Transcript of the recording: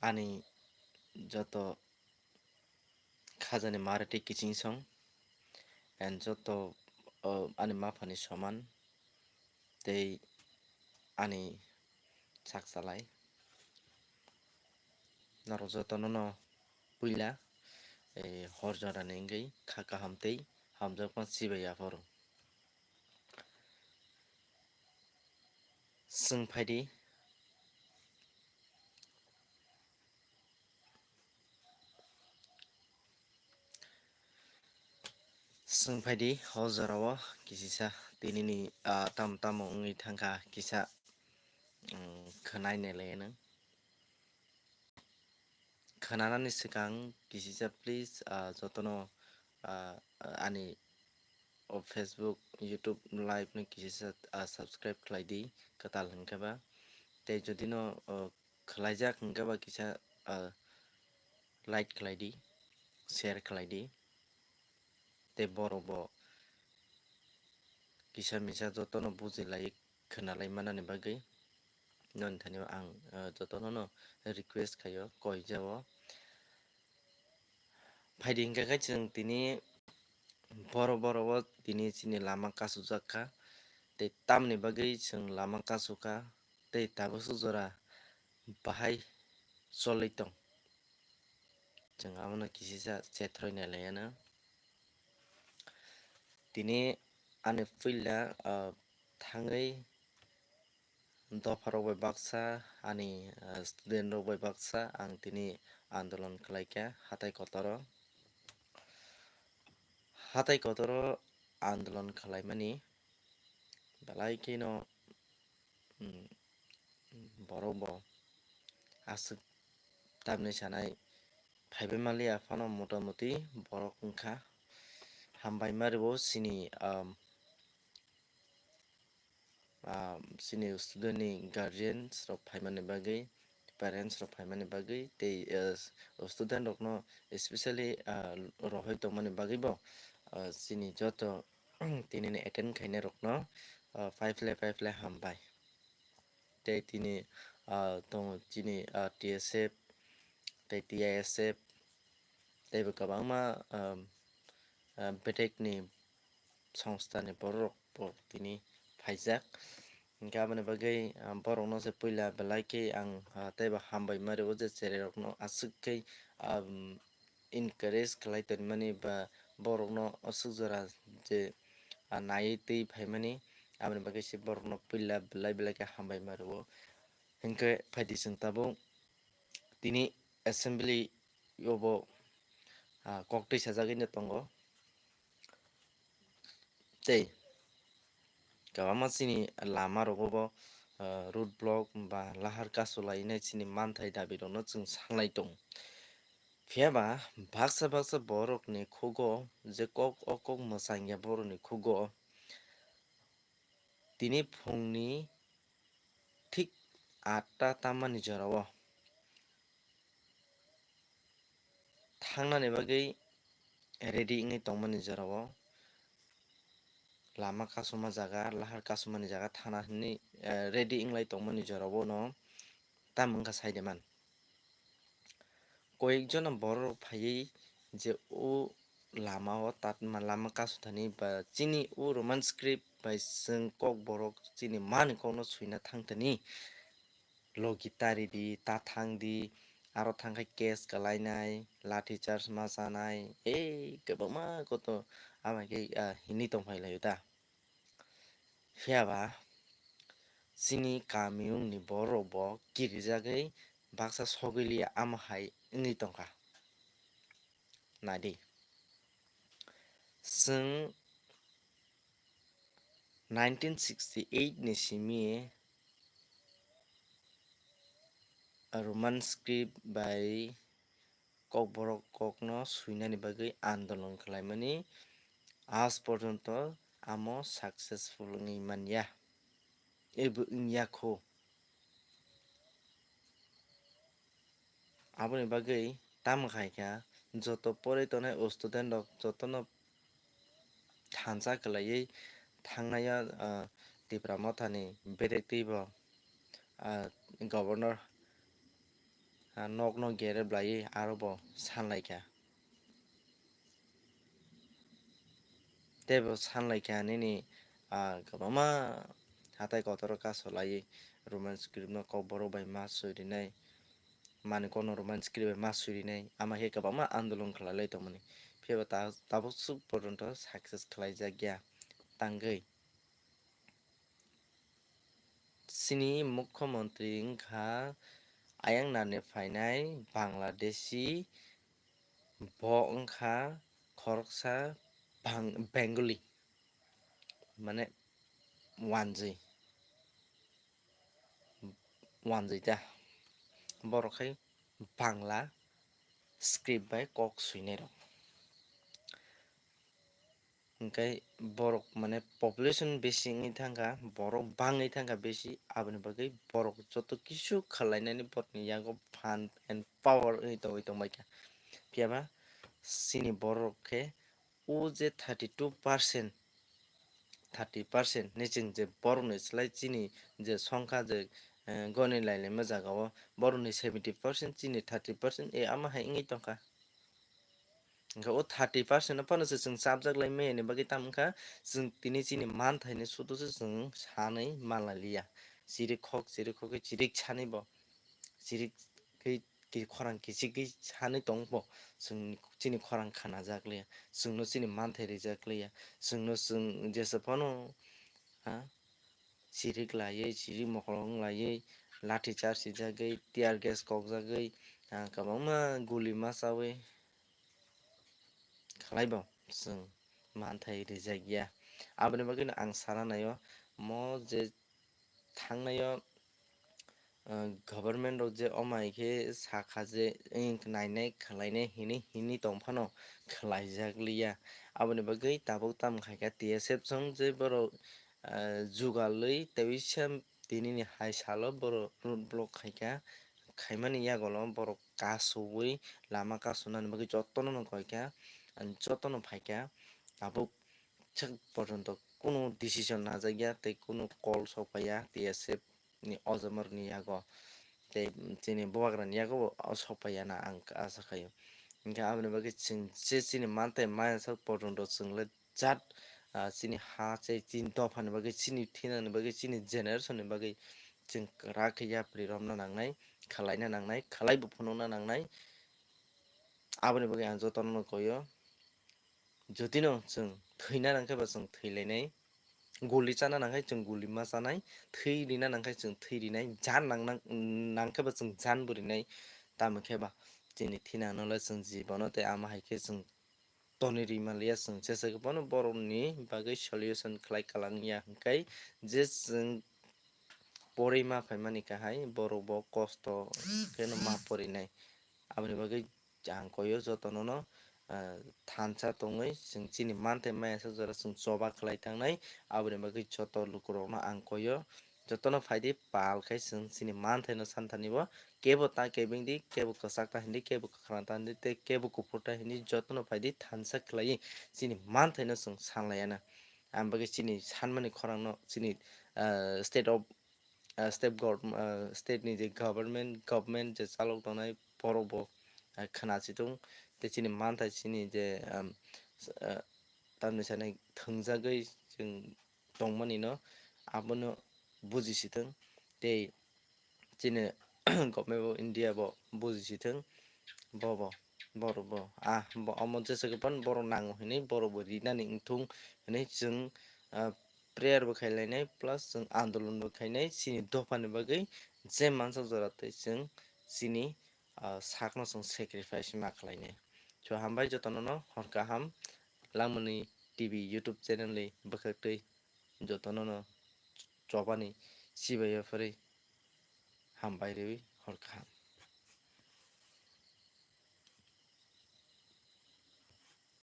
Ani joto khajani Marathi kitchen song and joto ani maphani soman tei ani saksalai naro jotono no puila hor jorani wngwi kha kaham tei hamjakma chibai aforo chwng phaidi ho jorao kisisa tinini tamo wngwi thangkha kisa khwnai leno khwnanani swkang kisisa please jotono ani Facebook YouTube live ni kisisa subscribe khlai di katal hwnkhe tei jodi no khlaijak hwnkhe ba kisa like khlai di share khlai di tei borok bo kisa misa jotono bujilai khwnalai manani bagwi noni thani ang jotono no request khaio koi jao phaidi hwnkhe khe chwng tini borok o tini chini lama kasujak kha tei tamoni bagwi chwng lama kasukha tei tabuk jora bahai cholui tong chwng abono kisisa chetroid ni laiyano tini ani puila thangwi dophar rok bai baksa ani student rok bai baksa ang tini andolon khlaikha hatai kotor o andolon khlaimani belai kheno borok bo aswk tamni sanai phaibai manliya phano motamuti borok wngkha hambai mario chini chini student ni guardians rok phaimani bagwi parents rok phaimani bagwi tei student rok no especially rohoi tongmani bagwi bo chini joto tinini attend khainai rok no paiplai hambai tei tini tongo chini TSF tei TISF tei bo kwbangma betek ni songstha ni borok rok tini phaijak hingkhe aboni bagwi borok no se puila belai khe ang teibo hambai mario je cherrai rok no aswk khe encourage khlai tonmani ba borok no aswk jora je naiwi twi phaimani aboni bagwi se borok no puila belai khe hambai mario hingkhe phaidi chwng tabuk tini assembly yobo koktui sajagui no tongo tei kwbangma chini lama rogo bo road block ba lahar kasulai chini manthai dabi rok no chwng sanglai tongo phiaba baksa borok ni khugo je kok mwchangya borok ni khugo tini phungni thik 8ta tammani jorao thangnani bagwi ready wngwi tongmani jorao lama kasuma jaga lahar kasumani jaga thana hinui ready wnglai tongmani jorao no tamo wngkha sailaman koyekjono borok rok phaiwi je lama o lama kasutani ba chini roman script bai chwng kok borok chini mani kok no suina thangtani logi tari di tathang di aro thangkhai case klainai lathi charge ma chanai kwbangma koto amaikhai hinui tongphailaio ta phiaba chini kamiung ni borok bo kirijagwi baksa sogiliya ama hai wngwi tongkha nadi chwng 1968 ni simi roman script bai kok borok kok no suinani bagwi andolon khlaimani aaj porjonto amo successful wngwi manya ebo wngya aboni bagwi tamo kaikha joto poroi tongnai student rok jotono thansa kwlaiwi thangnaio tipra mothani betek twi bo governor nok no gereblai arobo sanlaika tebo sanlaika nini kwbangma hatai kotor kasolai romance script no kok borok bai ma surinai mani kono romance script bai ma surinai ama he kwbangma andolon khlailai tongmani phebo tabuk suk porjonto success khlaijak ya tangoi sini mukhyamantri wngkha ayang nani phainai Bangladeshi bo wngkha khoroksa Bengali mane wanjai ta borok khai Bangla script bai kok suinai rok hingkai borok mane population besi wngoi thangka borok bangoi thangka besi aboni bagui borok joto kisu khlainani borokni yago fan and power wngoi tongoi tongbaikha phiaba sini borok khe o je 32% 30% ni chwng je borok ni slai chini je songkha je goni lailai jagao borokni 70% chini 30% ama hai wngoi tongkha hingke o 30% no phano se chwng chapjaklai maya ni bagui tamokha chwng tini chini manthai ni sudo se chwng sanoi manlailia chirik khok khe chirik sanoi bo chirik khe khorang kichik sanoi tongbo chwng chini khorang khanajakleia chwngno chini manthai rijakleia chwngno chwng jesa phano chirik laioi chirik mokolong laioi lathi charge sijagui tear gas kokjagui kwbangma guli machawi khlaibo chwng manthai rijagya aboni bagui no ang sana naio mo je thangnai o government rok je omai khe saka je nainai khlainai hini tongphano khlaijakliya aboni bagui tabuk tamkhaikha TSF chong je borok jugalui tebisa tini ni hai salo borok road block khaikha khaimani yagolo borok kasoui lama kasonani bagui jotono no koikha jotono phaikha tabuk chak porjonto kono decision najakya tei kono call sopaiya TSF ni ojamor ni yago tei chini bowagrani yago sopaiya na ang asa khaio hingke aboni bagui chwng je chini manthai maiasak porjonto chwngle jat chini ha chai chini dophani bagui chini thinani bagui chini generation ni bagui chwng kwrak khe yapri romna nangnai khlaina nangnai khlaibo phunukna nangnai aboni bagui ang jotono no koio jodi no chwng thwina nangkhaiba chwng thwilainai guli chana nangkhai chwng guli ma chanai thwi rina nangkhai chwng thwi rinai jan nangkhaiba chwng jan bo rinai tamo kheba chini thinanole chwng jibono tei ama haikhe chwng tonwi rimanliya chwng jesako bono borokni bagui solution khlai kalangya hingkhai je chwng porui ma phaimani kahai borok bo kosto kheno ma porinai aboni bagui ang koio jotono no thansa tongoi chwng chini manthai maiasak jora chwng choba khlai tangnai aboni bagui joto lukurok no ang koio jotono phaidi pal khai chwng chini manthai no santani bo kebo ta kebo di kebo kwchak ta hindi kebo kwkhwrang ta hindi tei kebo kuphur ta hindi jotono phaidi thansa khlaiui chini manthai no chwng sanlaiyana ang bagui chini sanmani khorang no chini state of state ni je government je chalok tongnai borok bo khanachitung tei chini manthai chini je tamni sanai thwngjagui chwng tongmani no abono bujisithung tei chini government of India bo bujisithung bobo borok bo omo jesako phano borok nango hinui borok bo rinani wngthung hinui chwng prayer bo khailaihnai plus chwng andolon bo khainai chini dophani bagui je mansak jora tei chwng chini sak no chwng sacrifice ma khlainai so hambai jotono no hor kaham langmani TV YouTube channel ni bwkhaktwi jotono no chobani chibai pharui hambai rwi hor kaham।